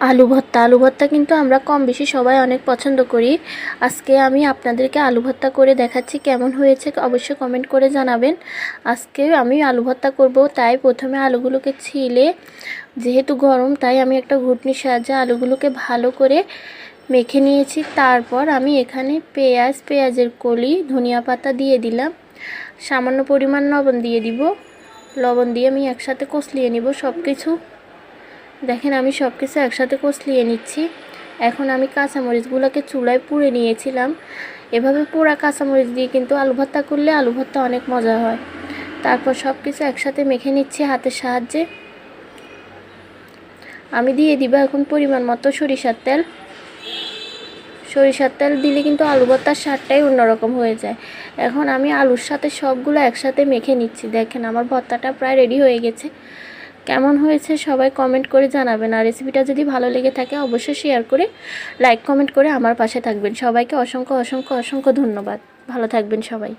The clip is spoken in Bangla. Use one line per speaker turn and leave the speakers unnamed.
আলু ভর্তা কিন্তু আমরা কম বেশি সবাই অনেক পছন্দ করি। আজকে আমি আপনাদেরকে আলু ভর্তা করে দেখাচ্ছি, কেমন হয়েছে অবশ্যই কমেন্ট করে জানাবেন। আজকে আমি আলু ভর্তা করব, তাই প্রথমে আলুগুলোকে ছিলে, যেহেতু গরম তাই আমি একটা ঘুটনির সাহায্যে আলুগুলোকে ভালো করে মেখে নিয়েছি। তারপর আমি এখানে পেঁয়াজের কলি, ধনিয়া পাতা দিয়ে দিলাম, সামান্য পরিমাণ লবণ দিয়ে দিব। লবণ দিয়ে আমি একসাথে কষলিয়ে নিব সব কিছু। দেখেন আমি সব কিছু একসাথে কষলিয়ে নিচ্ছি। এখন আমি কাঁচামরিচগুলোকে চুলায় পুড়ে নিয়েছিলাম। এভাবে পোড়া কাঁচামরিচ দিয়ে কিন্তু আলু ভর্তা করলে আলু ভর্তা অনেক মজা হয়। তারপর সব কিছু একসাথে মেখে নিচ্ছি হাতের সাহায্যে। আমি দিয়ে দিব এখন পরিমাণ মতো সরিষার তেল। সরিষার তেল দিলে কিন্তু আলু ভর্তার স্বাদটাই অন্যরকম হয়ে যায়। এখন আমি আলুর সাথে সবগুলো একসাথে মেখে নিচ্ছি। দেখেন আমার ভর্তাটা প্রায় রেডি হয়ে গেছে। কেমন হয়েছে সবাই কমেন্ট করে জানাবেন। আর রেসিপিটা যদি ভালো লেগে থাকে অবশ্যই শেয়ার করে, লাইক কমেন্ট করে আমার পাশে থাকবেন। সবাইকে অসংখ্য অসংখ্য অসংখ্য ধন্যবাদ। ভালো থাকবেন সবাই।